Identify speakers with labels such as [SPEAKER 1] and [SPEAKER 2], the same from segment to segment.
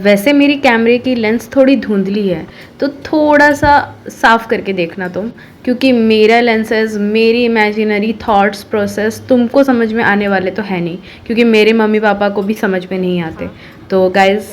[SPEAKER 1] वैसे मेरी कैमरे की लेंस थोड़ी धुंधली है, तो थोड़ा सा साफ़ करके देखना तुम, क्योंकि मेरा लेंसेज, मेरी इमेजिनरी थॉट्स प्रोसेस तुमको समझ में आने वाले तो है नहीं, क्योंकि मेरे मम्मी पापा को भी समझ में नहीं आते। तो गाइज़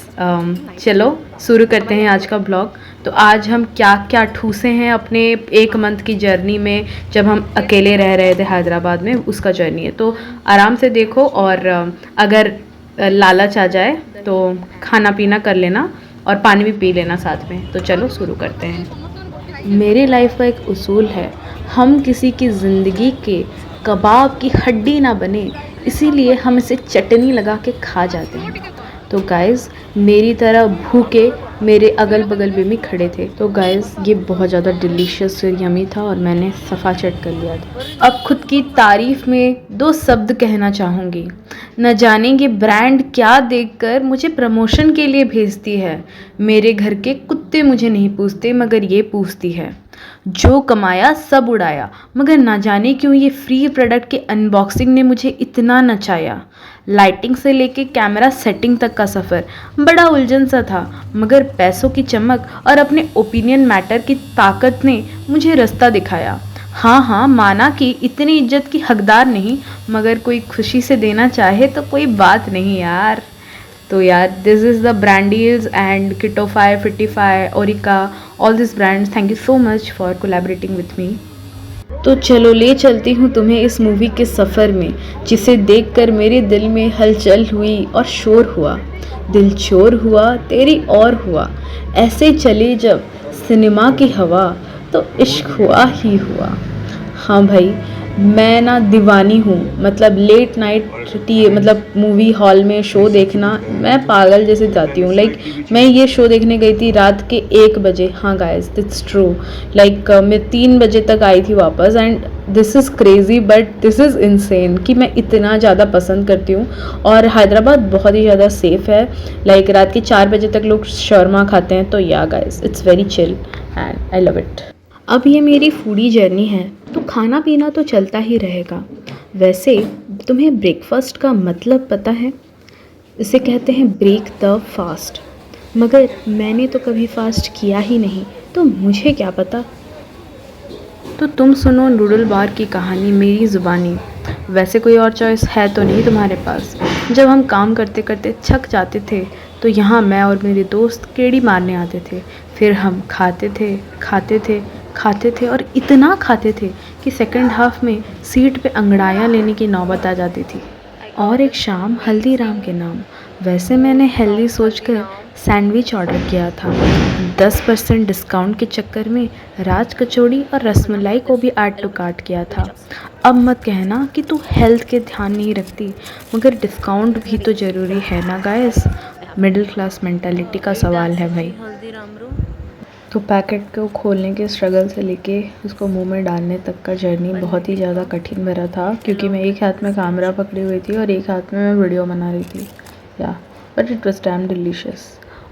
[SPEAKER 1] चलो शुरू करते हैं आज का ब्लॉग। तो आज हम क्या क्या ठूसे हैं अपने 1 मंथ की जर्नी में, जब हम अकेले रह रहे थे हैदराबाद में, उसका जर्नी है। तो आराम से देखो, और अगर लालच आ जाए तो खाना पीना कर लेना और पानी भी पी लेना साथ में। तो चलो शुरू करते हैं। मेरी लाइफ का एक उसूल है, हम किसी की ज़िंदगी के कबाब की हड्डी ना बने, इसीलिए हम इसे चटनी लगा के खा जाते हैं। तो गाइज़ मेरी तरह भूखे मेरे अगल बगल में भी खड़े थे। तो गाइज़ ये बहुत ज़्यादा डिलीशियस और यमी था और मैंने सफ़ा चट कर लिया था। अब खुद की तारीफ़ में 2 शब्द कहना चाहूँगी। न जाने ये ब्रांड क्या देखकर मुझे प्रमोशन के लिए भेजती है। मेरे घर के कुत्ते मुझे नहीं पूछते, मगर ये पूछती है। जो कमाया सब उड़ाया, मगर ना जाने क्यों ये फ्री प्रोडक्ट के अनबॉक्सिंग ने मुझे इतना नचाया। लाइटिंग से लेके कैमरा सेटिंग तक का सफ़र बड़ा उलझन सा था, मगर पैसों की चमक और अपने ओपिनियन मैटर की ताकत ने मुझे रास्ता दिखाया। हाँ, माना कि इतनी इज्जत की हकदार नहीं, मगर कोई खुशी से देना चाहे तो कोई बात नहीं यार। तो यार this is the brands and Ketofy, Fitify, Orika, all this brands, thank you so much for collaborating with me. तो चलो ले चलती हूँ तुम्हें इस मूवी के सफ़र में, जिसे देखकर मेरे दिल में हलचल हुई और शोर हुआ। दिल चोर हुआ तेरी और हुआ, ऐसे चले जब सिनेमा की हवा, तो इश्क हुआ ही हुआ। हाँ भाई, मैं ना दीवानी हूँ, मतलब लेट नाइट मतलब मूवी हॉल में शो देखना मैं पागल जैसे जाती हूँ। लाइक मैं ये शो देखने गई थी रात के 1 बजे। हाँ गाइस, इट्स ट्रू। लाइक मैं 3 बजे तक आई थी वापस, and this is crazy but this is insane कि मैं इतना ज़्यादा पसंद करती हूँ। और हैदराबाद बहुत ही ज़्यादा सेफ़ है। लाइक रात के 4 बजे तक लोग शर्मा खाते हैं। तो या guys, it's very chill and I love it. अब ये मेरी फूडी जर्नी है, तो खाना पीना तो चलता ही रहेगा। वैसे तुम्हें ब्रेकफास्ट का मतलब पता है? इसे कहते हैं ब्रेक द फास्ट, मगर मैंने तो कभी फास्ट किया ही नहीं, तो मुझे क्या पता। तो तुम सुनो नूडल बार की कहानी मेरी ज़ुबानी। वैसे कोई और चॉइस है तो नहीं तुम्हारे पास? जब हम काम करते करते थक जाते थे, तो यहाँ मैं और मेरे दोस्त केड़ी मारने आते थे। फिर हम खाते थे और इतना खाते थे कि सेकंड हाफ में सीट पे अंगड़ाइयाँ लेने की नौबत आ जाती थी। और एक शाम हल्दीराम के नाम। वैसे मैंने हेल्दी सोचकर सैंडविच ऑर्डर किया था। 10% डिस्काउंट के चक्कर में राज कचौड़ी और रसमलाई को भी ऐड टू कार्ट किया था। अब मत कहना कि तू हेल्थ के ध्यान नहीं रखती, मगर डिस्काउंट भी तो ज़रूरी है ना गाइस। मिडिल क्लास मेंटालिटी का सवाल है भाई। तो पैकेट को खोलने के स्ट्रगल से लेके उसको मुंह में डालने तक का जर्नी बहुत ही ज़्यादा कठिन भरा था, क्योंकि मैं एक हाथ में कैमरा पकड़ी हुई थी और एक हाथ में मैं वीडियो बना रही थी। या but it was damn delicious.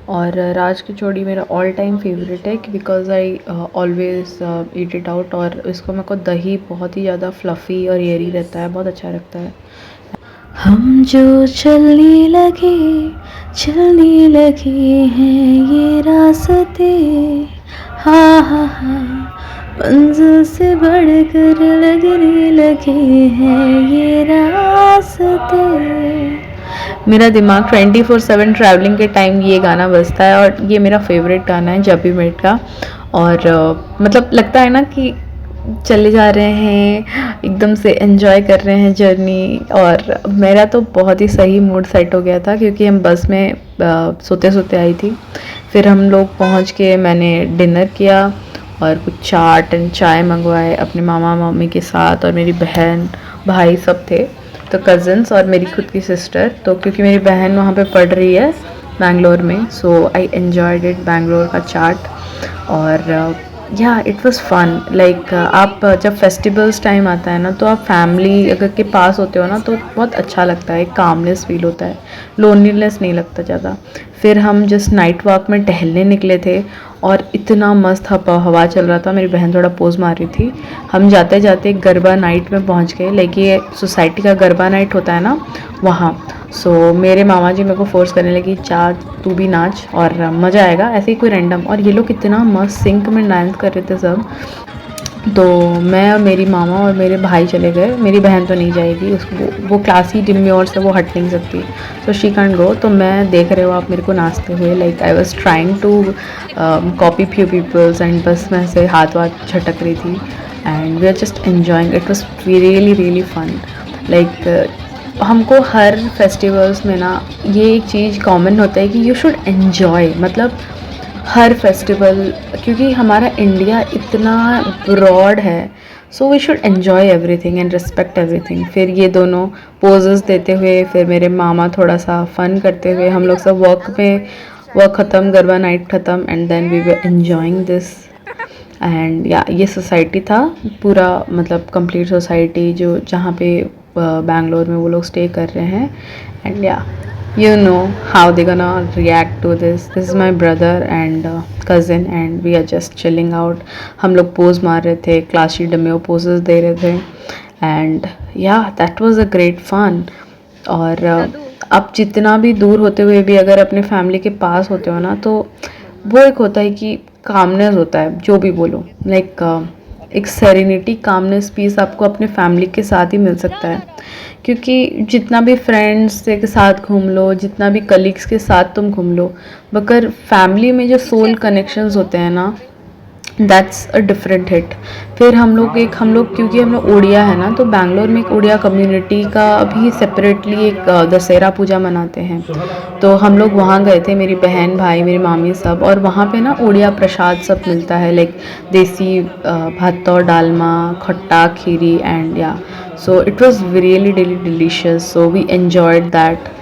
[SPEAKER 1] और राज कचौड़ी मेरा ऑल टाइम फेवरेट है, because I always eat it out. और इसको मेरे को दही बहुत ही ज़्यादा फ्लफ़ी और एयरी रहता है, बहुत अच्छा लगता है। हम जो चलने लगे हैं ये रास्ते, हाँ, मंजिल से बढ़कर लगने लगे हैं ये रास्ते। मेरा दिमाग 24/7 ट्रैवलिंग के टाइम ये गाना बजता है, और ये मेरा फेवरेट गाना है जब भी मेट का। और मतलब लगता है ना कि चले जा रहे हैं, एकदम से एंजॉय कर रहे हैं जर्नी। और मेरा तो बहुत ही सही मूड सेट हो गया था, क्योंकि हम बस में सोते सोते आई थी। फिर हम लोग पहुंच के मैंने डिनर किया और कुछ चाट एंड चाय मंगवाए अपने मामा मामी के साथ, और मेरी बहन भाई सब थे, तो कज़न्स और मेरी खुद की सिस्टर। तो क्योंकि मेरी बहन वहाँ पे पढ़ रही है बैंगलोर में, सो आई एन्जॉयड इट बैंगलोर का चाट। और या इट वाज फन। लाइक आप जब फेस्टिवल्स टाइम आता है ना, तो आप फैमिली अगर के पास होते हो ना, तो बहुत अच्छा लगता है, कामनेस फील होता है, लोनलीनेस नहीं लगता ज़्यादा। फिर हम जस्ट नाइट वॉक में टहलने निकले थे, और इतना मस्त हवा चल रहा था। मेरी बहन थोड़ा पोज मार रही थी। हम जाते जाते गरबा नाइट में पहुंच गए, लाइक ये सोसाइटी का गरबा नाइट होता है ना, वहाँ। सो मेरे मामा जी मेरे को फोर्स करने लगी, जा तू भी नाच और मज़ा आएगा, ऐसे ही कोई रैंडम। और ये लोग इतना मस्त सिंक में डांस कर रहे थे सब। तो मैं और मेरी मामा और मेरे भाई चले गए। मेरी बहन तो नहीं जाएगी, उसको वो क्लासी डिम्योर से वो हट नहीं सकती, तो शी कांट गो। तो मैं देख रहे हो आप मेरे को नाचते हुए, like I was trying to copy few peoples, and बस मैं ऐसे हाथ वाथ झटक रही थी, and we are just enjoying. It was really really fun. Like हमको हर फेस्टिवल्स में ना ये एक चीज़ कॉमन होता है कि यू शुड एन्जॉय, मतलब हर फेस्टिवल, क्योंकि हमारा इंडिया इतना ब्रॉड है, so we should enjoy everything and respect everything. फिर ये दोनों पोजेस देते हुए, फिर मेरे मामा थोड़ा सा फन करते हुए, हम लोग सब वर्क ख़त्म, गरबा नाइट ख़त्म, and then we were enjoying this. And yeah ये सोसाइटी था पूरा, मतलब कंप्लीट सोसाइटी जो जहाँ पे बैंगलोर में वो लोग स्टे कर रहे हैं। एंड या you know how they gonna react to this. This is my brother and cousin, and we are just chilling out. हम लोग पोज मार रहे थे, क्लासी डमेो पोजेस दे रहे थे, and yeah that was a great fun. और अब जितना भी दूर होते हुए भी अगर अपने फैमिली के पास होते हो ना, तो वो एक होता है कि कामनेस होता है, जो भी बोलो, लाइक एक सेरेनिटी, कामनेस, पीस आपको अपने फैमिली के साथ ही मिल सकता है। क्योंकि जितना भी फ्रेंड्स के साथ घूम लो, जितना भी कलीग्स के साथ तुम घूम लो, मगर फैमिली में जो सोल कनेक्शंस होते हैं ना, दैट्स अ डिफरेंट हिट। फिर हम लोग क्योंकि हम लोग उड़िया है ना, तो बैंगलोर में एक उड़िया कम्युनिटी का भी सेपरेटली एक दशहरा पूजा मनाते हैं। तो हम लोग वहाँ गए थे, मेरी बहन, भाई, मेरी मामी सब, और वहाँ पे ना उड़िया प्रसाद सब मिलता है, लाइक देसी भात और डालमा, खट्टा, खीरी, and yeah so it was really really delicious. So we enjoyed that.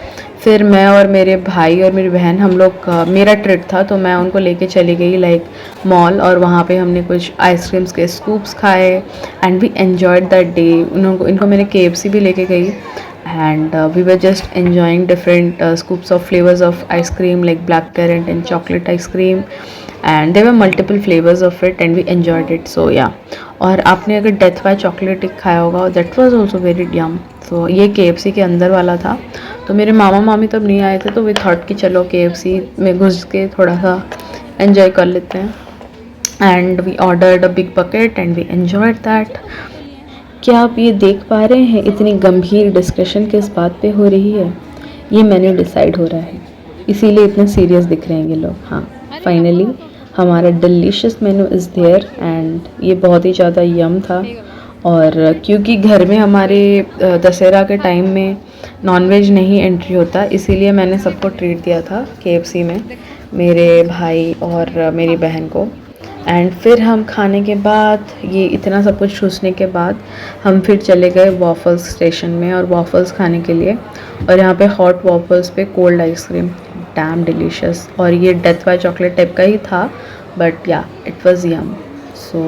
[SPEAKER 1] फिर मैं और मेरे भाई और मेरी बहन, हम लोग मेरा ट्रिप था, तो मैं उनको लेके चली गई लाइक मॉल, और वहाँ पे हमने कुछ आइसक्रीम्स के स्कूप्स खाए, and we enjoyed that day. इनको मैंने KFC भी लेके गई, and we were just enjoying different scoops of flavors of ice cream, like blackcurrant and chocolate ice cream, and there were multiple flavors of it, and we enjoyed it. So yeah, और आपने अगर death by chocolate खाया होगा, that was also very yum. so ये KFC के अंदर वाला था। तो मेरे मामा मामी तब नहीं आए थे, तो वी थॉट कि चलो KFC में घुस के थोड़ा सा एंजॉय कर लेते हैं, and we ordered a big bucket and we enjoyed that. क्या आप ये देख पा रहे हैं इतनी गंभीर डिस्कशन किस बात पे हो रही है? ये मेन्यू डिसाइड हो रहा है, इसीलिए इतने सीरियस दिख रहे हैं ये लोग। हाँ, फाइनली हमारा delicious menu is there, and ये बहुत ही ज़्यादा यम था। और क्योंकि घर में हमारे दशहरा के टाइम में नॉनवेज नहीं एंट्री होता, इसीलिए मैंने सबको ट्रीट दिया था KFC में, मेरे भाई और मेरी बहन को। एंड फिर हम खाने के बाद, ये इतना सब कुछ ठूसने के बाद, हम फिर चले गए वॉफल्स स्टेशन में और वॉफल्स खाने के लिए। और यहाँ पे हॉट वॉफल्स पे कोल्ड आइसक्रीम, डैम डिलीशियस। और ये डेथ बाय चॉकलेट टाइप का ही था, but yeah it was yum. So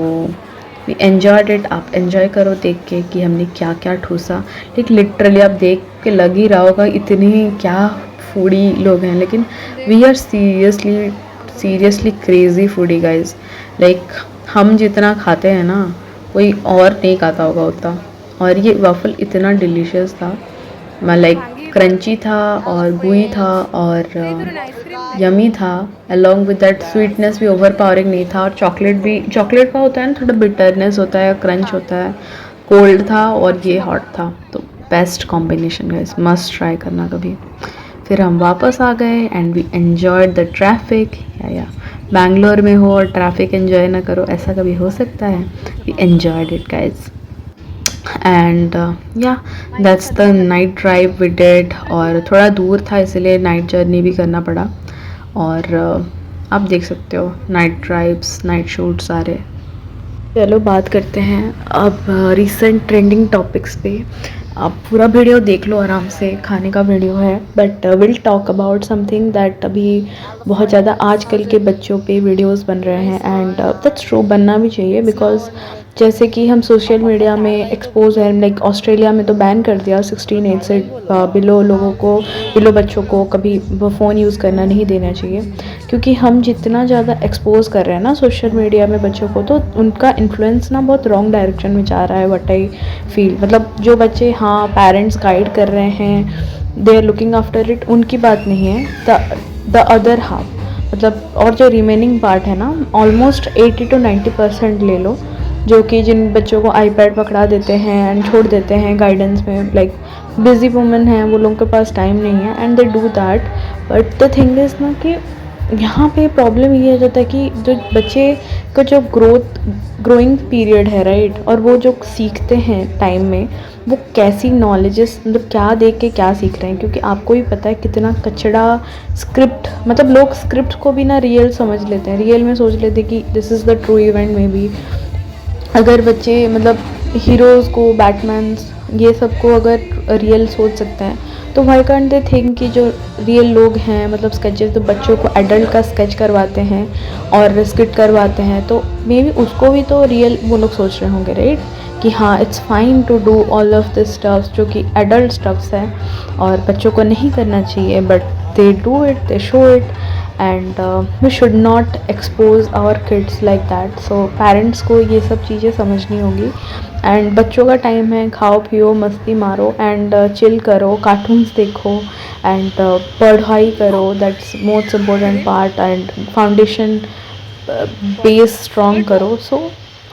[SPEAKER 1] we enjoyed it. आप एन्जॉय करो देख के कि हमने क्या क्या ठूसा। लाइक लिटरली आप देख के लग ही रहा होगा इतनी क्या फूडी लोग हैं, लेकिन we are seriously crazy foodie guys. Like हम जितना खाते हैं ना, कोई और नहीं खाता होगा उतना। और ये वाफल इतना डिलीशियस था, मैं लाइक क्रंची था और गुई था और यमी था, अलॉन्ग विद दैट स्वीटनेस भी ओवर पावरिंग नहीं था। और चॉकलेट का होता है ना, थोड़ा बिटरनेस होता है, क्रंच होता है, कोल्ड था और ये हॉट था। तो best combination guys, must try करना कभी। फिर हम वापस आ गए and we enjoyed the traffic. Yeah Bangalore में हो और ट्रैफिक एन्जॉय ना करो, ऐसा कभी हो सकता है? We enjoyed it guys. And yeah that's the night drive we did. और थोड़ा दूर था, इसलिए नाइट जर्नी भी करना पड़ा। और आप देख सकते हो नाइट ड्राइव्स, नाइट शूट सारे। चलो बात करते हैं अब रिसेंट ट्रेंडिंग टॉपिक्स पे। आप पूरा वीडियो देख लो आराम से, खाने का वीडियो है, but will talk about something that अभी बहुत ज़्यादा आजकल के बच्चों पे वीडियोस बन रहे हैं, एंड दैट्स ट्रू, बनना भी चाहिए, बिकॉज जैसे कि हम सोशल मीडिया में एक्सपोज हैं, लाइक ऑस्ट्रेलिया में तो बैन कर दिया 16 एज से बिलो लोगों को, बिलो बच्चों को कभी वो फ़ोन यूज़ करना नहीं देना चाहिए, क्योंकि हम जितना ज़्यादा एक्सपोज कर रहे हैं ना सोशल मीडिया में बच्चों को, तो उनका इन्फ्लुएंस ना बहुत रॉन्ग डायरेक्शन में जा रहा है, व्हाट आई फील। मतलब जो बच्चे, हाँ पेरेंट्स गाइड कर रहे हैं, they are looking after it, उनकी बात नहीं है, द अदर हाफ, मतलब और जो रिमेनिंग पार्ट है ना, ऑलमोस्ट 80 to 90% ले लो, जो कि जिन बच्चों को आईपैड पकड़ा देते हैं एंड छोड़ देते हैं गाइडेंस में, लाइक बिजी वुमेन हैं, वो लोगों के पास टाइम नहीं है and they do that. But the thing is ना कि यहाँ पे प्रॉब्लम ये आ जाता है कि जो बच्चे का जो ग्रोइंग पीरियड है राइट, और वो जो सीखते हैं टाइम में, वो कैसी नॉलेजेस, मतलब क्या देख के क्या सीख रहे हैं, क्योंकि आपको भी पता है कितना कचड़ा स्क्रिप्ट, मतलब लोग स्क्रिप्ट को भी ना रियल समझ लेते हैं, रियल में सोच लेते हैं कि this is the true event. May be अगर बच्चे मतलब हीरोज़ को, बैटमैन्स, ये सब को अगर रियल सोच सकते हैं, तो वाई कांट दे थिंक कि जो रियल लोग हैं, मतलब स्केचेस तो बच्चों को एडल्ट का स्केच करवाते हैं और स्किट करवाते हैं, तो मे बी उसको भी तो रियल वो लोग सोच रहे होंगे राइट, कि हाँ it's fine to do all of this stuffs जो कि एडल्ट स्टफ्स है और बच्चों को नहीं करना चाहिए, but they do it, they show it, and we should not expose our kids like that. So parents को ये सब चीज़ें समझनी होगी, एंड बच्चों का टाइम है, खाओ पियो मस्ती मारो एंड चिल करो, कार्टून्स देखो एंड पढ़ाई करो, that's most important part, and foundation base strong करो। So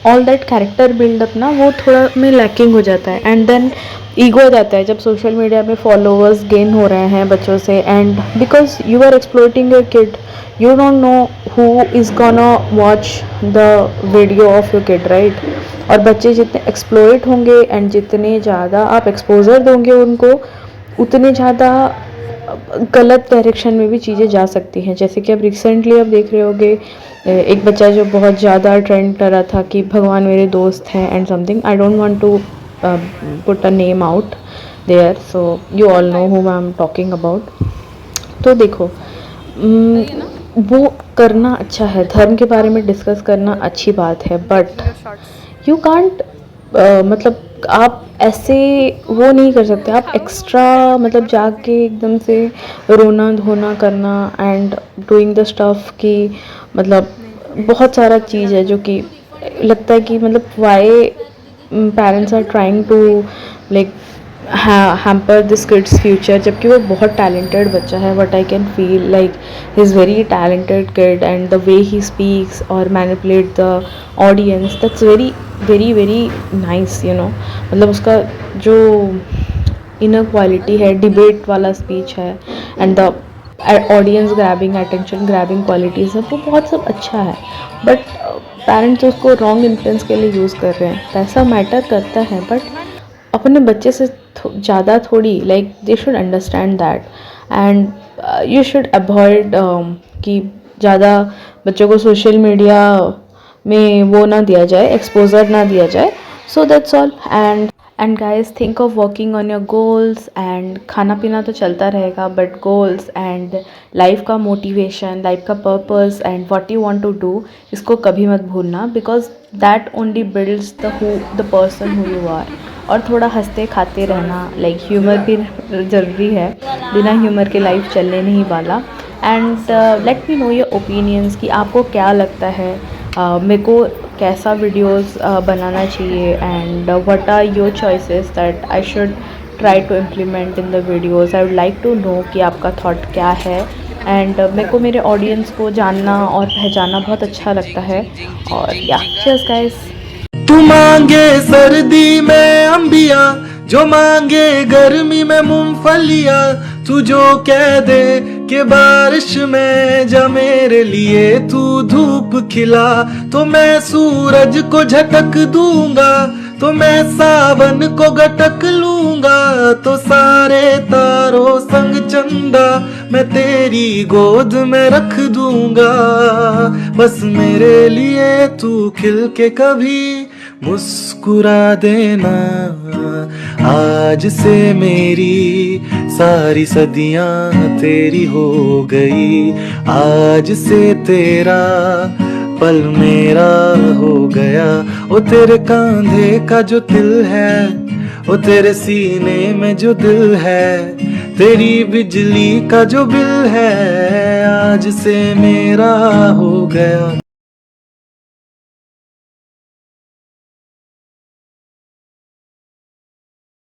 [SPEAKER 1] all that character buildup ना वो थोड़ा में लैकिंग हो जाता है, एंड देन ईगो आ जाता है जब सोशल मीडिया में फॉलोअर्स गेन हो रहे हैं बच्चों से, and because you are exploiting your kid, you don't know who is gonna watch the video of your kid right. और बच्चे जितने एक्सप्लोइट होंगे एंड जितने ज़्यादा आप एक्सपोजर दोगे उनको, उतने ज़्यादा गलत डायरेक्शन में भी चीज़ें जा सकती हैं। जैसे कि अब रिसेंटली आप देख रहे होगे एक बच्चा जो बहुत ज़्यादा ट्रेंड कर रहा था कि भगवान मेरे दोस्त हैं and something, I don't want to put a name out there, so you all know who I am talking about. तो देखो वो करना अच्छा है, धर्म के बारे में डिस्कस करना अच्छी बात है, बट यू कांट मतलब आप ऐसे वो नहीं कर सकते, आप एक्स्ट्रा मतलब जाके एकदम से रोना धोना करना एंड डूइंग द स्टफ की, मतलब बहुत सारा चीज़ है जो कि लगता है कि मतलब why parents are trying to like hamper this kids future, जबकि वो बहुत टैलेंटेड बच्चा है, but I can feel like he is very talented kid, and the way he speaks और manipulate the audience, that's very very very nice you know. मतलब उसका जो inner quality है, डिबेट वाला स्पीच है, and the audience grabbing, attention grabbing qualities है, वो बहुत सब अच्छा है, बट पेरेंट्स उसको रॉन्ग इन्फ्लुएंस के लिए यूज़ कर रहे हैं। पैसा मैटर करता है, बट अपने बच्चे से ज़्यादा थोड़ी, like they should understand that, and you should avoid कि ज़्यादा बच्चों को सोशल मीडिया में वो ना दिया जाए, एक्सपोजर ना दिया जाए। So that's all, and guys think of working on your goals, and खाना पीना तो चलता रहेगा, बट गोल्स एंड लाइफ का मोटिवेशन, लाइफ का purpose and what you want to do, इसको कभी मत भूलना, because that only builds the person who you are. और थोड़ा हंसते खाते रहना, लाइक ह्यूमर भी ज़रूरी है, बिना ह्यूमर के लाइफ चलने नहीं वाला। And let me know your opinions कि आपको क्या लगता है, मेरे को कैसा वीडियोस बनाना चाहिए, and what are your choices that I should try to implement in the videos. I would like to know कि आपका थॉट क्या है, एंड मेरे को मेरे ऑडियंस को जानना और पहचानना बहुत अच्छा लगता है। और या चीयर्स गाइस।
[SPEAKER 2] तू मांगे सर्दी में अंबिया, जो मांगे गर्मी में मूंगफलिया, तू जो कह दे कि बारिश में जा मेरे लिए तू धूप खिला, तो मैं सूरज को झटक दूंगा, तो मैं सावन को गटक लूंगा, तो सारे तारों संग चंदा मैं तेरी गोद में रख दूंगा। बस मेरे लिए तू खिल के कभी मुस्कुरा देना, आज से मेरी सारी सदियां तेरी हो गई, आज से तेरा पल मेरा हो गया। ओ तेरे कांधे का जो तिल है, ओ तेरे सीने में जो दिल है, तेरी बिजली का जो बिल है, आज से मेरा हो गया।